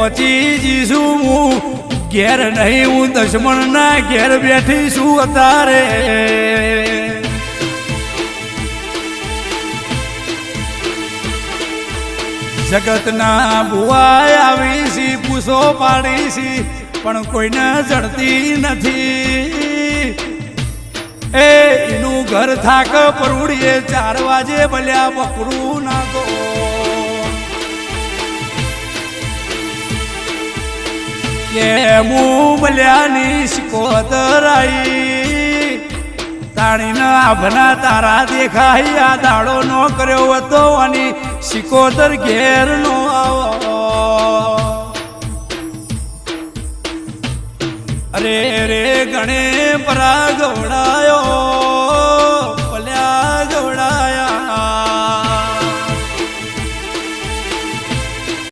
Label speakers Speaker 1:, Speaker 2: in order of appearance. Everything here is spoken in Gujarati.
Speaker 1: પહોંચી જઈશું હું ઘેર નહીં હું દુશ્મનના ઘેર બેઠી છું અત્યારે જગતના ભુવાય આવી છી પૂછો પાડી છી પણ કોઈને જડતી નથી એનું ઘર થાક પરુડીએ 4 વાગે ભલ્યા બકરું નાખો કે હું ભલ્યાની શિકોતર આઈ તાણીના આભના તારા દેખાય આ દાડો નો કર્યો હતો અને શિકોતર ઘેર નો આવો અરે રે ગણે પરા ગવડાયો